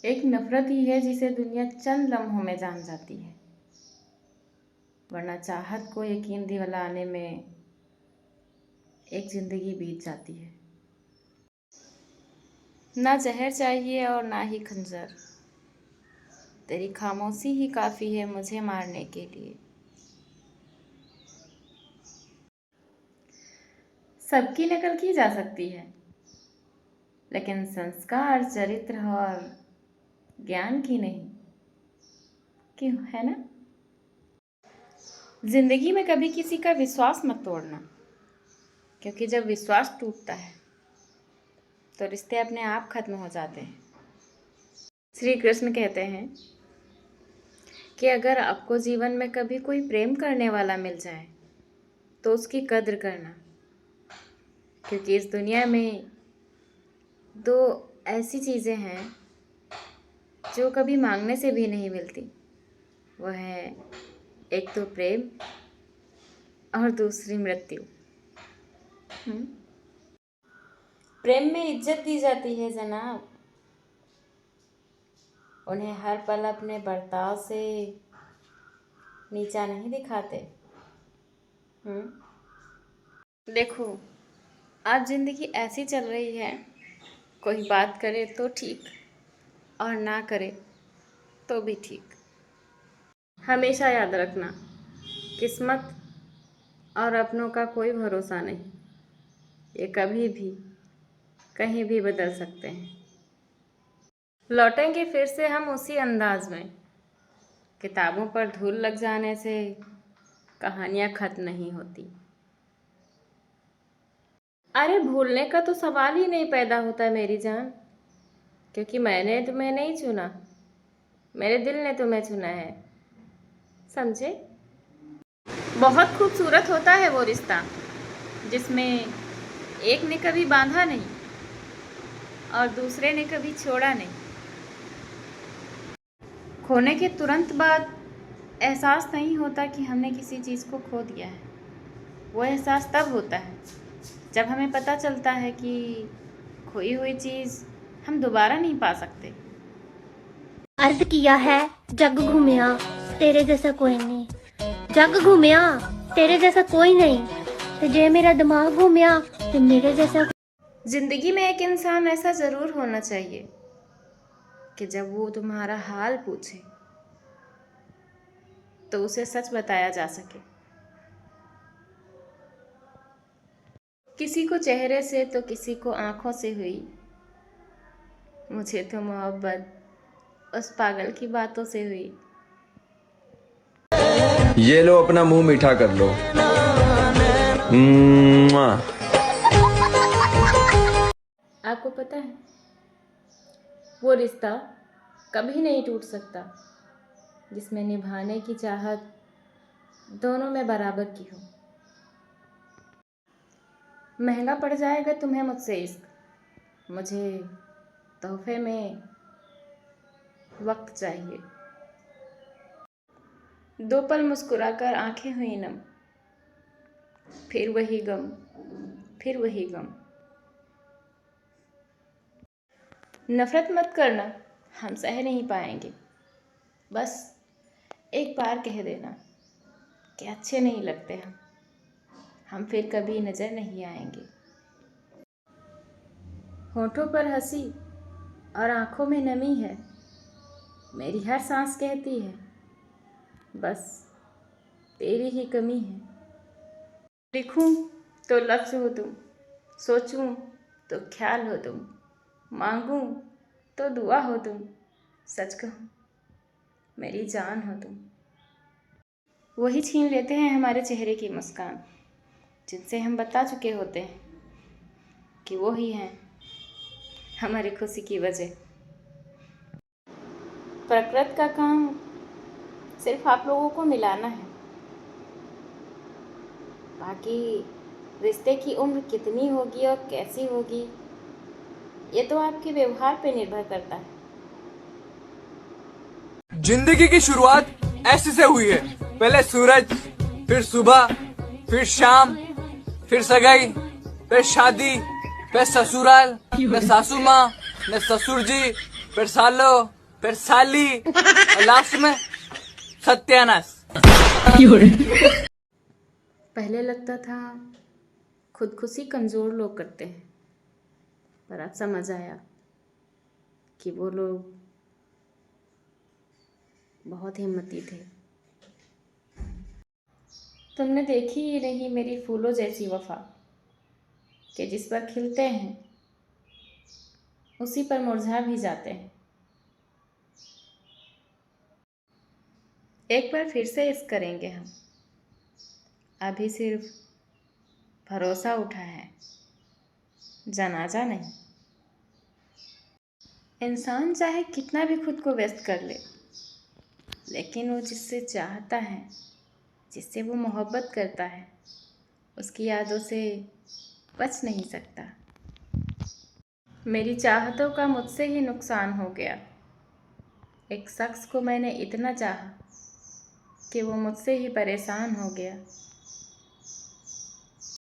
एक नफरत ही है जिसे दुनिया चंद लम्हों में जान जाती है, वरना चाहत को यकीन दिलाने में एक जिंदगी बीत जाती है। ना जहर चाहिए और ना ही खंजर, तेरी खामोशी ही काफ़ी है मुझे मारने के लिए। सबकी नकल की जा सकती है, लेकिन संस्कार, चरित्र और ज्ञान की नहीं। क्यों, है ना? जिंदगी में कभी किसी का विश्वास मत तोड़ना, क्योंकि जब विश्वास टूटता है तो रिश्ते अपने आप खत्म हो जाते हैं। श्री कृष्ण कहते हैं कि अगर आपको जीवन में कभी कोई प्रेम करने वाला मिल जाए तो उसकी कद्र करना, क्योंकि इस दुनिया में दो ऐसी चीज़ें हैं जो कभी मांगने से भी नहीं मिलती। वह है एक तो प्रेम और दूसरी मृत्यु। प्रेम में इज्जत दी जाती है जनाब, उन्हें हर पल अपने बर्ताव से नीचा नहीं दिखाते। देखो, आज जिंदगी ऐसी चल रही है, कोई बात करे तो ठीक और ना करे तो भी ठीक। हमेशा याद रखना, किस्मत और अपनों का कोई भरोसा नहीं, ये कभी भी कहीं भी बदल सकते हैं। लौटेंगे फिर से हम उसी अंदाज में, किताबों पर धूल लग जाने से कहानियाँ खत्म नहीं होती। अरे भूलने का तो सवाल ही नहीं पैदा होता मेरी जान, क्योंकि मैंने तुम्हें नहीं चुना, मेरे दिल ने तुम्हें चुना है, समझे? बहुत खूबसूरत होता है वो रिश्ता जिसमें एक ने कभी बांधा नहीं और दूसरे ने कभी छोड़ा नहीं। खोने के तुरंत बाद एहसास नहीं होता कि हमने किसी चीज़ को खो दिया है। वो एहसास तब होता है जब हमें पता चलता है कि खोई हुई चीज़ हम दोबारा नहीं पा सकते। अर्ज किया है जग घूमिया तेरे जैसा कोई नहीं, जग घूमिया तेरे जैसा कोई नहीं, तो जे मेरा दिमाग घूमिया तो मेरे जैसा। जिंदगी में एक इंसान ऐसा ज़रूर होना चाहिए कि जब वो तुम्हारा हाल पूछे तो उसे सच बताया जा सके। किसी को चेहरे से तो किसी को आंखों से हुई, मुझे तो मोहब्बत उस पागल की बातों से हुई। ये लो अपना मुंह मीठा कर लो। आपको पता है, वो रिश्ता कभी नहीं टूट सकता जिसमें निभाने की चाहत दोनों में बराबर की हो। महंगा पड़ जाएगा तुम्हें मुझसे इश्क, मुझे तोहफे में वक्त चाहिए। दो पल मुस्कुराकर आंखें हुई नम, फिर वही गम, फिर वही गम। नफरत मत करना, हम सह नहीं पाएंगे। बस एक बार कह देना कि अच्छे नहीं लगते हम फिर कभी नजर नहीं आएंगे। होठों पर हंसी और आंखों में नमी है, मेरी हर सांस कहती है बस तेरी ही कमी है। लिखूं तो लफ्ज हो तुम, सोचूं तो ख्याल हो तुम, मांगूं तो दुआ हो तुम, सच कहूं मेरी जान हो तुम। वही छीन लेते हैं हमारे चेहरे की मुस्कान, जिनसे हम बता चुके होते हैं कि वो ही हैं हमारी खुशी की वजह। प्रकृति का काम सिर्फ आप लोगों को मिलाना है, बाकी रिश्ते की उम्र कितनी होगी और कैसी होगी ये तो आपके व्यवहार पे निर्भर करता है। जिंदगी की शुरुआत ऐसे से हुई है, पहले सूरज, फिर सुबह, फिर शाम, फिर सगाई, फिर शादी, फिर ससुराल, न सासू माँ, न ससुर जी, फिर सालो, फिर साली और लास्ट में सत्यानाश। पहले लगता था खुदकुशी कमज़ोर लोग करते हैं, पर अब समझ आया कि वो लोग बहुत हिम्मती थे। तुमने देखी ही नहीं मेरी फूलों जैसी वफा, कि जिस पर खिलते हैं उसी पर मुरझा भी जाते हैं। एक बार फिर से इस करेंगे हम, अभी सिर्फ भरोसा उठा है, जनाजा नहीं। इंसान चाहे कितना भी खुद को व्यस्त कर ले, लेकिन वो जिससे चाहता है, जिससे वो मोहब्बत करता है, उसकी यादों से बच नहीं सकता। मेरी चाहतों का मुझसे ही नुकसान हो गया। एक शख्स को मैंने इतना चाहा कि वो मुझसे ही परेशान हो गया।